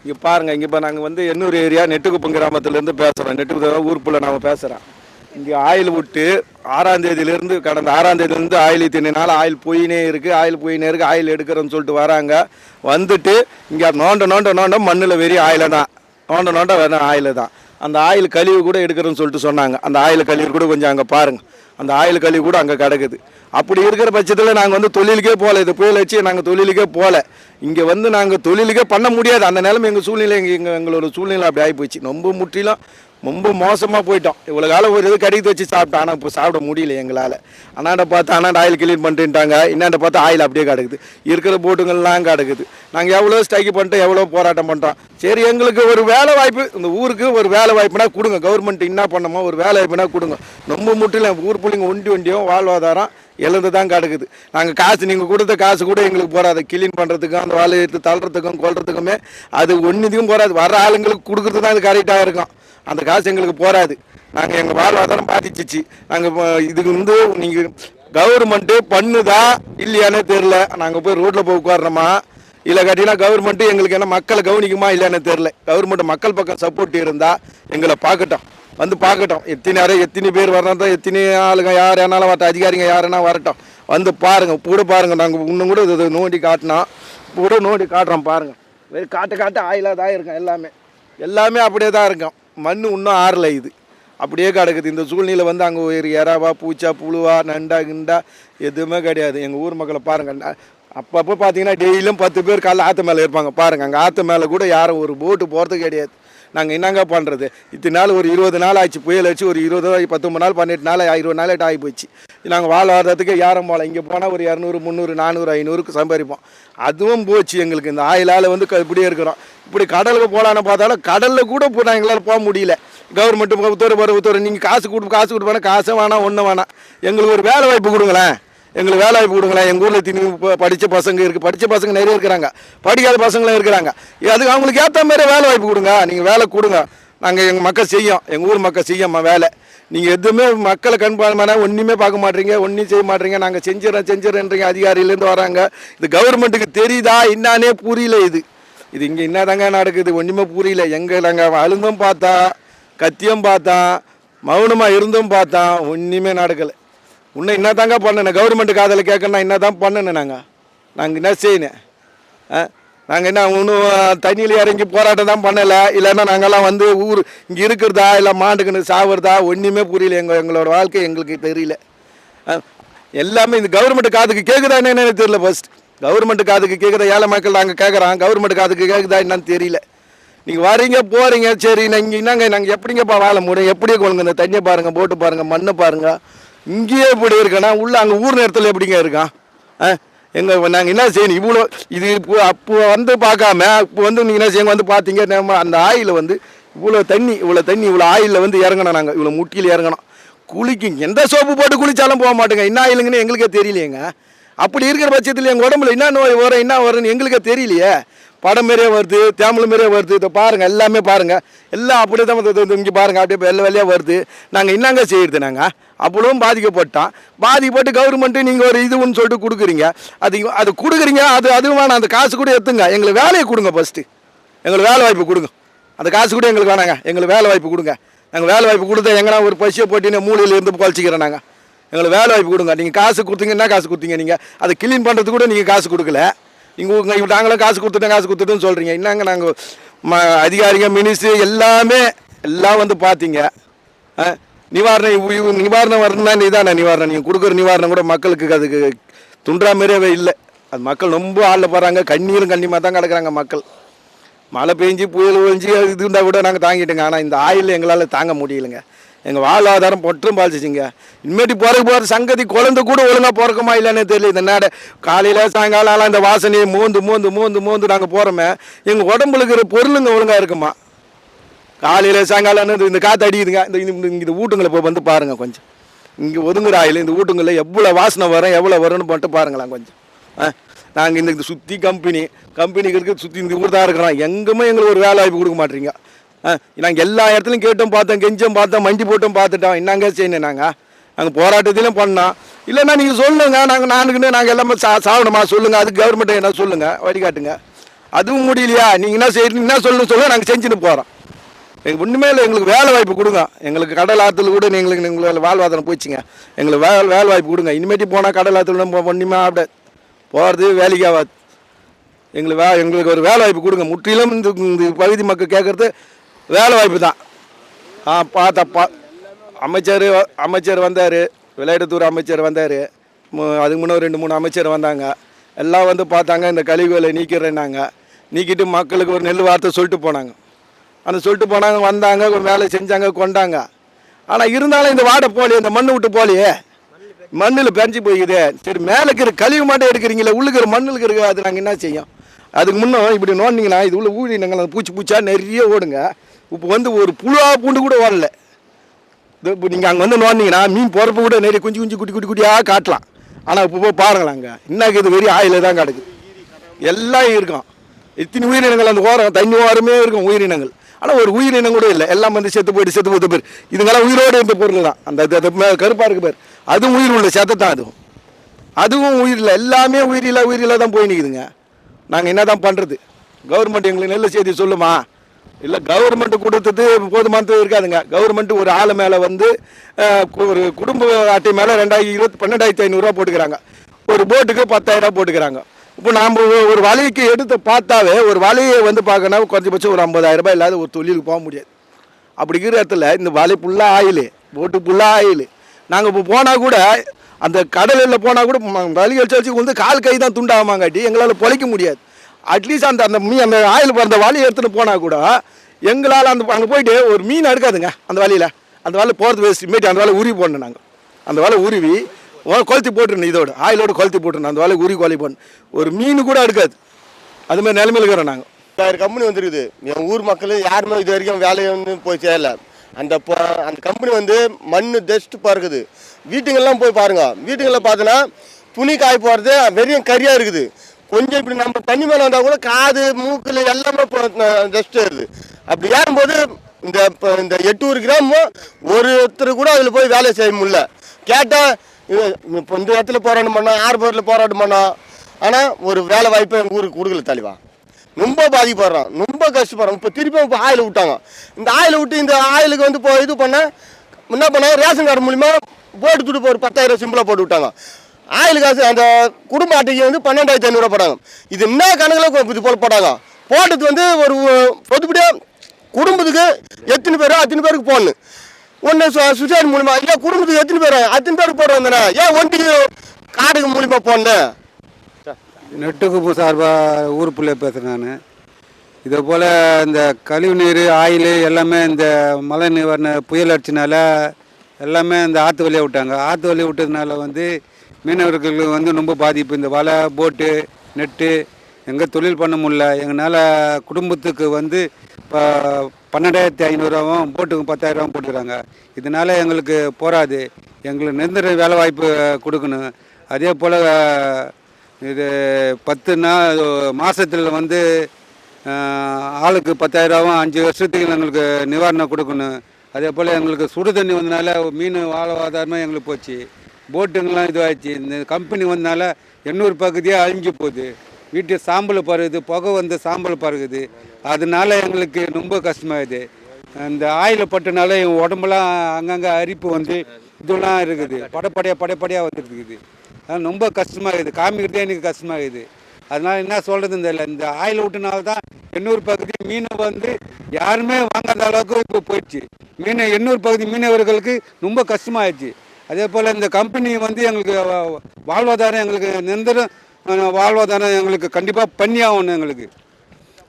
இங்கே பாருங்கள், இங்கே இப்போ நாங்கள் வந்து எண்ணூர் ஏரியா நெட்டுக்குப்பம் கிராமத்துலேருந்து பேசுகிறோம். நெட்டுக்குப்பம் ஊருக்குள்ளே நாங்கள் பேசுகிறோம். இங்கே ஆயில் விட்டு 6ஆம் தேதியிலேருந்து, கடந்த 6ஆம் தேதியிலேருந்து ஆயில் தின்னால ஆயில் போயினே இருக்குது, ஆயில் எடுக்கிறோன்னு சொல்லிட்டு வராங்க. வந்துட்டு இங்கே நோண்ட மண்ணில் வெறி ஆயில தான், நோண்ட வேணும் ஆயில் தான். அந்த ஆயில் கழிவு கூட எடுக்கிறோன்னு சொல்லிட்டு சொன்னாங்க. அந்த ஆயில் கழிவு கூட கொஞ்சம் அங்கே பாருங்கள், அந்த ஆயில் கழிவு கூட அங்கே கிடக்குது. அப்படி இருக்கிற பட்சத்தில் நாங்கள் வந்து தொழிலுக்கே போகல. இது புயல் வச்சு நாங்கள் தொழிலுக்கே போகல. இங்கே வந்து நாங்கள் தொழிலுக்கே பண்ண முடியாது. அந்த நிலைமை எங்கள் சூழ்நிலை, எங்களோட சூழ்நிலை அப்படி ஆகி போச்சு. ரொம்ப முற்றிலும் ரொம்ப மோசமாக போயிட்டோம். இவ்வளோ காலம் ஒரு இது கடித்து வச்சு சாப்பிட்டோம். ஆனால் இப்போ சாப்பிட முடியல எங்களால். அண்ணாண்ட பார்த்து அண்ணாண்ட ஆயில் கிளீன் பண்ணிட்டுட்டாங்க, இன்னாண்ட பார்த்து ஆயில் அப்படியே கிடக்குது. இருக்கிற போட்டுங்கள்லாம் கிடக்குது. நாங்கள் எவ்வளோ ஸ்ட்ரைக் பண்ணிட்டு எவ்வளோ போராட்டம் பண்ணுறோம். சரி, எங்களுக்கு ஒரு வேலை வாய்ப்பு, இந்த ஊருக்கு ஒரு வேலை வாய்ப்புனா கொடுங்க. கவர்மெண்ட் என்ன பண்ணமோ ஒரு வேலை வாய்ப்புனா கொடுங்க. ரொம்ப முற்றிலும் ஊர் பிள்ளைங்க ஒண்டியும் வாழ்வாதாரம் இழந்து தான் கிடக்குது. நாங்கள் காசு, நீங்கள் கொடுத்த காசு கூட எங்களுக்கு போகாது. கிளீன் பண்ணுறதுக்கும் அந்த வேலை எடுத்து தள்ளுறதுக்கும் கொள்றதுக்குமே அது ஒன்றுத்தையும் போகாது. வர ஆளுங்களுக்கு கொடுக்குறது தான் இது கரெக்டாக இருக்கும். அந்த காசு எங்களுக்கு போகாது. நாங்கள் எங்கள் வாழ்வாதாரம் பாதிச்சிச்சு. நாங்கள் இதுக்கு வந்து நீங்கள் கவர்மெண்ட்டு பண்ணுதா இல்லையானே தெரில. நாங்கள் போய் ரோட்டில் போய் உட்காடுறோமா இல்லை கேட்டிங்கன்னா கவர்மெண்ட்டு எங்களுக்கு என்ன மக்களை கவனிக்குமா இல்லையானே தெரில. கவர்மெண்ட் மக்கள் பக்கம் சப்போர்ட் இருந்தால் எங்களை பார்க்கட்டும், வந்து பார்க்கட்டும். எத்தனை பேர் வரணும், எத்தனை ஆளுங்க யார் என்னாலும் வரட்டும், அதிகாரிங்க யாருன்னா வரட்டும், வந்து பாருங்கள், கூட பாருங்கள். நாங்கள் இன்னும் கூட இது நோண்டி காட்டினோம், கூட நோண்டி காட்டுறோம் பாருங்கள். வெறும் காட்ட ஆயிலாக தான் இருக்கும். எல்லாமே அப்படியே தான் இருக்கும். மண் இன்னும் ஆறலை. இது அப்படியே கிடக்குது. இந்த சூழ்நிலை வந்து அங்கே ஒரு எறாவா பூச்சா புழுவா நண்டா கிண்டா எதுவுமே கிடையாது. எங்கள் ஊர் மக்களை பாருங்கள், அப்பப்போ பார்த்தீங்கன்னா டெய்லியும் 10 பேர் காலைல ஆற்று மேலே இருப்பாங்க. பாருங்கள், அங்கே ஆற்று மேலே கூட யாரும் ஒரு போட்டு போகிறது கிடையாது. நாங்கள் என்னங்க பண்ணுறது? இத்தனை நாள் ஒரு 20 நாள் ஆச்சு, புயல் வச்சு ஒரு 19 நாள் 18 நாள் 20 நாள் ஆகி போச்சு. நாங்கள் வாழ்வாதாரத்துக்கு யாரும் போகல. இங்கே போனால் ஒரு 200 300 400 500க்கு சம்பாதிப்போம். அதுவும் போச்சு எங்களுக்கு. இந்த ஆயிலால் வந்து இப்படியே இருக்கிறோம். இப்படி கடலுக்கு போகலான்னு பார்த்தாலும் கடலில் கூட இப்போ எங்களால் போக முடியல. கவர்மெண்ட்டு உத்தரவு நீங்கள் காசு கொடுப்பானா காசே வேணாம், ஒன்றும் வேணாம். எங்களுக்கு ஒரு வேலை வாய்ப்பு கொடுங்களேன், எங்களுக்கு வேலை வாய்ப்பு கொடுங்களேன். எங்கள் ஊரில் படித்த பசங்க இருக்குது, படித்த பசங்க நிறைய இருக்கிறாங்க, படிக்காத பசங்களும் இருக்கிறாங்க. அதுக்கு அவங்களுக்கு ஏற்ற மாதிரி வேலை வாய்ப்பு கொடுங்க. நீங்கள் வேலை கொடுங்க, நாங்கள் எங்கள் மக்கள் செய்யும், எங்கள் ஊர் மக்கள் செய்யம்மா வேலை. நீங்கள் எதுவுமே மக்களை கண்பார்மைனா ஒன்றுமே பார்க்க மாட்டீங்க, ஒன்றும் செய்ய மாட்டீங்க. நாங்கள் செஞ்சிடறேன்றீங்க. அதிகாரியிலேருந்து வராங்க. இது கவர்மெண்ட்டுக்கு தெரியுதா என்னானே புரியல. இது இங்கே என்னதாங்க நடக்குது, ஒன்றுமே புரியல. நாங்கள் அழுந்தும் பார்த்தா, கத்தியும் பார்த்தா, மௌனமாக இருந்தும் பார்த்தா ஒன்றுமே நடக்கலை. இன்னும் என்ன தாங்க பண்ணணும்? கவர்மெண்ட்டு காதில் கேட்கணுன்னா என்ன தான் பண்ணணும்? நாங்கள் என்ன செய்யணும்? நாங்கள் என்ன இன்னும் தண்ணியில் இறங்கி போராட்டம் தான் பண்ணலை. இல்லைன்னா நாங்கள்லாம் வந்து ஊர் இங்கே இருக்கிறதா இல்லை மாண்டுக்குன்னு சாவுறதா ஒன்றுமே புரியல. எங்களோட வாழ்க்கை எங்களுக்கு தெரியல. எல்லாமே இந்த கவர்மெண்ட்டு காதுக்கு கேட்குதா என்னன்னு தெரியல. ஃபர்ஸ்ட் கவர்மெண்ட்டு காதுக்கு கேட்குதா? ஏழை மக்கள் நாங்கள் கேட்குறோம், கவர்மெண்ட்டு காதுக்கு கேட்குதா என்னன்னு தெரியல. நீங்கள் வரீங்க போகிறீங்க, சரி. நாங்கள் என்னங்க, நாங்கள் எப்படிங்கப்பா வாழ முடியும்? எப்படியே கொள்ளுங்க? இந்த தண்ணியை பாருங்கள், போட்டு பாருங்கள், மண்ணை பாருங்கள். இங்கேயே இப்படி இருக்கேன்னா உள்ள அங்கே ஊர் நேரத்தில் எப்படிங்க இருக்கான்? நாங்கள் என்ன செய்யணும்? இவ்வளோ இது இப்போ அப்போ வந்து பார்க்காம இப்போ வந்து நீங்கள் என்ன செய்யுங்க, வந்து பார்த்தீங்க நம்ம அந்த ஆயில் வந்து இவ்வளோ தண்ணி இவ்வளோ ஆயிலில் வந்து இறங்கணும். நாங்கள் இவ்வளோ முட்டியில் இறங்கணும். குளிக்குங்க, எந்த சோப்பு போட்டு குளித்தாலும் போக மாட்டேங்க. என்ன ஆயிலுங்கன்னு எங்களுக்கே தெரியலையேங்க. அப்படி இருக்கிற பட்சத்தில் எங்கள் உடம்புல என்ன நோய் வரும், என்ன வரும்னு எங்களுக்கே தெரியலையே. படம் மாரியே வருது, தேம்பல் மாரியே வருது. இதை பாருங்கள், எல்லாமே பாருங்கள், எல்லாம் அப்படியே தான் இங்கே பாருங்கள், அப்படியே வெள்ளை வெள்ளையாக வருது. நாங்கள் என்னங்க செய்யறது? நாங்கள் அவ்வளவும் பாதிக்கப்பட்டு கவர்மெண்ட்டு நீங்கள் ஒரு இதுன்னு சொல்லிட்டு கொடுக்குறீங்க. அது கொடுக்குறீங்க, அதுவும் வேணாம். அந்த காசு கூட எடுத்துங்க, எங்களுக்கு வேலையை கொடுங்க. ஃபஸ்ட்டு எங்களுக்கு வேலை வாய்ப்பு கொடுங்க. அந்த காசு கூட எங்களுக்கு வேணாங்க, எங்களுக்கு வேலை வாய்ப்பு கொடுங்க. நாங்கள் வேலை வாய்ப்பு கொடுத்தா எங்கன்னா ஒரு பசியை போட்டின்னு மூலையில் இருந்து குழச்சிக்கிறோம். நாங்கள் எங்களுக்கு வேலை வாய்ப்பு கொடுங்க. நீங்கள் காசு கொடுத்தீங்க, என்ன காசு கொடுத்தீங்க? நீங்கள் அதை கிளீன் பண்ணுறதுக்கு கூட நீங்கள் காசு கொடுக்கல. நீங்கள் நாங்களும் காசு கொடுத்துட்டுன்னு சொல்கிறீங்க. என்னங்க, நாங்கள் அதிகாரிங்க மினிஸ்ட்ரி எல்லாம் வந்து பார்த்தீங்க. நிவாரணம் வரணும்னா நீதானே நிவாரணம். நீங்கள் கொடுக்குற நிவாரணம் கூட மக்களுக்கு அதுக்கு துன்றா மாரியே இல்லை. அது மக்கள் ரொம்ப ஆளில் போகிறாங்க, கண்ணீரும் கண்ணியமாக தான் கிடக்குறாங்க மக்கள். மழை பெஞ்சு புயல் ஒழிஞ்சு இது இருந்தால் கூட நாங்கள் தாங்கிட்டோங்க. ஆனால் இந்த ஆயில் எங்களால் தாங்க முடியலைங்க. எங்கள் வாழ்வாதாரம் பொற்றும் பாதிச்சிங்க. இனிமேட்டு போகிற சங்கதி குழந்தை கூட ஒழுங்காக பிறக்குமா இல்லைன்னு தெரியல. இந்த நாடு காலையில் சாயங்காலம் இந்த வாசனையை மோந்து நாங்கள் போகிறோமே, எங்கள் உடம்புல இருக்கிற பொருளுங்க ஒழுங்காக இருக்குமா? காலையில் சாயங்காலம் இந்த காற்று அடிக்குதுங்க. இந்த வீட்டுங்களை போய் வந்து பாருங்கள் கொஞ்சம். இங்கே ஒதுங்குற ஆயில் இந்த வீட்டுங்களில் எவ்வளோ வாசனை வரும், எவ்வளோ வரும்னு மட்டும் பாருங்களேன் கொஞ்சம். நாங்கள் இந்த சுற்றி கம்பெனிகளுக்கு சுற்றி இந்த ஊர் தான் இருக்கிறோம். எங்குமே எங்களுக்கு ஒரு வேலை வாய்ப்பு கொடுக்க மாட்டீங்க. நாங்கள் எல்லா இடத்துலையும் கேட்டோம், பார்த்தோம், கெஞ்சோம் பார்த்தோம், மண்டி போட்டோம், பார்த்துட்டோம். என்னங்க செய்யணும்? நாங்கள் போராட்டத்திலையும் பண்ணோம். இல்லைன்னா நீங்கள் சொல்லுங்கள், நாங்கள் எல்லாமே சாப்பிடணுமா சொல்லுங்கள். அதுக்கு கவர்மெண்ட்டை என்ன சொல்லுங்கள், வழிகாட்டுங்க. அதுவும் முடியலையா, நீங்கள் என்ன செய்யணும், என்ன சொல்லணும் சொல்ல, நாங்கள் செஞ்சுட்டு போகிறோம். எங்களுக்கு ஒன்றுமே இல்லை, எங்களுக்கு வேலை வாய்ப்பு கொடுங்க. எங்களுக்கு கடல் ஆற்றுல கூட எங்களுக்கு வாழ்வாதாரம் போச்சுங்க. எங்களுக்கு வேலை வாய்ப்பு கொடுங்க. இனிமேட்டு போனால் கடல் ஆற்றுல ஒன்றுமே அப்படியே போகிறது வேலைக்கு ஆகாது. எங்களுக்கு ஒரு வேலை வாய்ப்பு கொடுங்க. முற்றிலும் இந்த பகுதி மக்கள் கேட்குறது வேலை வாய்ப்பு தான். அமைச்சர் வந்தார், விளையாட்டுத்துறை அமைச்சர் வந்தார். அதுக்கு முன்னே 2-3 அமைச்சர் வந்தாங்க. எல்லாம் வந்து பார்த்தாங்க, இந்த கழிவுகளை நீக்கிறேன்னாங்க. நீக்கிட்டு மக்களுக்கு ஒரு நெல் வார்த்தை சொல்லிட்டு போனாங்க. அந்த சொல்லிட்டு போனாங்க, வந்தாங்க, ஒரு வேலை செஞ்சாங்க, கொண்டாங்க. ஆனால் இருந்தாலும் இந்த வாடை போலியே, இந்த மண்ணு விட்டு போலியே, மண்ணில் பெஞ்சு போய்க்குது. சரி, மேலே இருக்கிற கழிவு மட்டும் எடுக்கிறீங்களே, உள்ளுக்கிற மண்ணில் இருக்கிற அது நாங்கள் என்ன செய்யும்? அதுக்கு முன்னே இப்படி நோண்டிங்கன்னா இது உள்ள ஊழினங்கள் அந்த பூச்சா நிறைய ஓடுங்க. இப்போ வந்து ஒரு புழுவா பூண்டு கூட ஓடலை. இது இப்போ நீங்கள் அங்கே வந்து நோண்டிங்கன்னா மீன் பொறப்பு கூட நிறைய குஞ்சு குட்டியாக காட்டலாம். ஆனால் இப்போ போய் பாருங்களேன், அங்கே இன்னைக்கு இது வெறும் ஆயில தான் கிடக்குது. எல்லாம் இருக்கும். இத்தனை உயிரினங்கள் அந்த ஓரம் தண்ணி ஓரமே இருக்கும் உயிரினங்கள். ஆனால் ஒரு உயிரினம் கூட இல்லை. எல்லாம் வந்து செத்து போட்டு பேர். இதுங்கெல்லாம் உயிரோடு இருந்த பொருள் தான். அந்த கருப்பாக இருக்கு பேர், அதுவும் உயிர் உள்ள செத்த தான். அதுவும் உயிர் இல்லை. எல்லாமே உயிரில்லை தான் போய் நிற்குதுங்க. நாங்கள் என்ன தான் பண்ணுறது? கவர்மெண்ட் எங்களுக்கு நல்ல செய்தி சொல்லுமா? இல்லை, கவர்மெண்ட்டு கொடுத்தது போதுமானது இருக்காதுங்க. கவர்மெண்ட்டு ஒரு ஆள் மேலே வந்து ஒரு குடும்ப அட்டை மேலே 12,500 போட்டுக்கிறாங்க. ஒரு போட்டுக்கு 10,000 போட்டுக்கிறாங்க. இப்போ நாம் ஒரு வலைக்கு எடுத்து பார்த்தாவே, ஒரு வலையை வந்து பார்க்கணும் குறைஞ்சபட்சம் ஒரு 50,000 இல்லாத ஒரு தொழிலுக்கு போக முடியாது. அப்படி இருக்கிற இடத்துல இந்த வலை ஃபுல்லாக ஆயில், போட்டு ஃபுல்லாக ஆயில். நாங்கள் இப்போ போனால் கூட அந்த கடலில் போனால் கூட வலிகள் வச்சு வந்து கால் கை தான் துண்டாகாமாங்காட்டி எங்களால் பொழைக்க முடியாது. அட்லீஸ்ட் அந்த ஆயில் அந்த வலையை எடுத்துகிட்டு போனால் கூட எங்களால் அங்கே போயிட்டு ஒரு மீன் எடுக்காதுங்க. அந்த வலையில் அந்த வலை போகிறது வேஸ்ட். மேட்டு அந்த வலை உருவி போடணும். நாங்கள் அந்த வலை உருவி கொளுத்தி போட்டுருணும், இதோடு ஆயிலோடு கொளுத்தி போட்டுருணும். அந்த வலை உருவி கொலை போடணும். ஒரு மீன் கூட எடுக்காது. அதுமாதிரி நிலைமையில் இருக்கிறோம் நாங்கள். 1000 கம்பெனி வந்துருக்குது. என் ஊர் மக்கள் யாருமே இது வரைக்கும் வேலையை வந்து போய் செய்யலை. அந்த கம்பெனி வந்து மண் டஸ்ட்டு பறக்குது. வீட்டுங்கள்லாம் போய் பாருங்கள். வீட்டுங்களில் பார்த்தோன்னா துணி காய போகிறது வெறும் கரியாக இருக்குது. கொஞ்சம் இப்படி நம்ம தண்ணி மேலே வந்தால் கூட காது மூக்கில் எல்லாமே டஸ்ட்டு வருது. அப்படி ஏறும்போது இந்த 800 கிராமும் ஒருத்தர் கூட அதில் போய் வேலை செய்ய முடியல. கேட்டால் இப்போ இந்த இடத்துல போராட்டம் பண்ணோம், ஆர்பரில் போராட்டம் பண்ணோம். ஆனால் ஒரு வேலை வாய்ப்பை எங்கள் ஊருக்கு கொடுக்கல தலைவா. ரொம்ப பாதிப்படுறோம், ரொம்ப கஷ்டப்படுறோம். இப்போ திருப்பி ஆயில் விட்டாங்க. இந்த ஆயில் விட்டு இந்த ஆயிலுக்கு வந்து இது பண்ண என்ன பண்ணாங்க, ரேஷன் கார்டு மூலிமா போட்டு துட்டு ஒரு 10,000 சிம்பிளாக போட்டு விட்டாங்க. ஆயில் காசு அந்த குடும்ப அட்டைக்கு வந்து 12,500 போட்டாங்க. இது என்ன கணக்கில் இது போல் போட்டாங்க. போட்டது வந்து ஒரு பொதுப்படியாக குடும்பத்துக்கு எத்தனை பேரோ அத்தனை பேருக்கு போடணும். ஒன்று சுசைட் மூலிமா இல்லை, குடும்பத்துக்கு எத்தனை பேர் அத்தனை பேருக்கு போட வந்தேன். ஏன் ஒன்றிக்கு கார்டுக்கு மூலிமா போனேன். நெட்டுக்குப்பு சார்பாக ஊர் பிள்ளை பேசுகிறேன் நான். இதே போல் இந்த கழிவு நீர் ஆயில் எல்லாமே இந்த மழை நிவாரண புயல் அடிச்சனால எல்லாமே இந்த ஆற்று வழியாக விட்டாங்க. ஆற்று வழியாக விட்டதுனால வந்து மீனவர்களுக்கு வந்து ரொம்ப பாதிப்பு. இந்த வலை போட்டு நெட்டு எங்கே தொழில் பண்ண முடியல. எங்களால் குடும்பத்துக்கு வந்து இப்போ 12,500 போட்டுக்கு 10,000 போட்டுக்கிறாங்க. இதனால் எங்களுக்கு போராது. எங்களுக்கு நிரந்தர வேலை வாய்ப்பு கொடுக்கணும். அதே போல் இது 10 நாள் மாதத்தில் வந்து ஆளுக்கு 10,000 5 வருஷத்துக்கு எங்களுக்கு நிவாரணம் கொடுக்கணும். அதே போல் எங்களுக்கு சுடு தண்ணி வந்தனால மீன் வாழ்வாதாரமாக எங்களுக்கு போச்சு. போட்டுங்கெல்லாம் இதுவாகிடுச்சு. இந்த கம்பெனி வந்தனால 800 பகுதியாக அழிஞ்சு போகுது. வீட்டு சாம்பல் பருகுது, புகை வந்து சாம்பல் பருகுது. அதனால எங்களுக்கு ரொம்ப கஷ்டமாகுது. இந்த ஆயில் பட்டனால எங்கள் உடம்புலாம் அங்கங்கே அரிப்பு வந்து இதெல்லாம் இருக்குது. படைப்படையாக வந்துருக்குது. அதனால் ரொம்ப கஷ்டமாகுது. காமிக்கிறதே எனக்கு கஷ்டமாகுது. அதனால் என்ன சொல்கிறது, இந்த ஆயில் விட்டனால தான் 800 பகுதி மீனை வந்து யாருமே வாங்காத அளவுக்கு இப்போ போயிடுச்சு. 800 பகுதி மீனவர்களுக்கு ரொம்ப கஷ்டமாகிடுச்சு. அதே போல் இந்த கம்பெனி வந்து எங்களுக்கு வாழ்வாதாரம், எங்களுக்கு நிரந்தர வாழ்வாதாரம் எங்களுக்கு கண்டிப்பாக பண்ணி ஆகணும் எங்களுக்கு.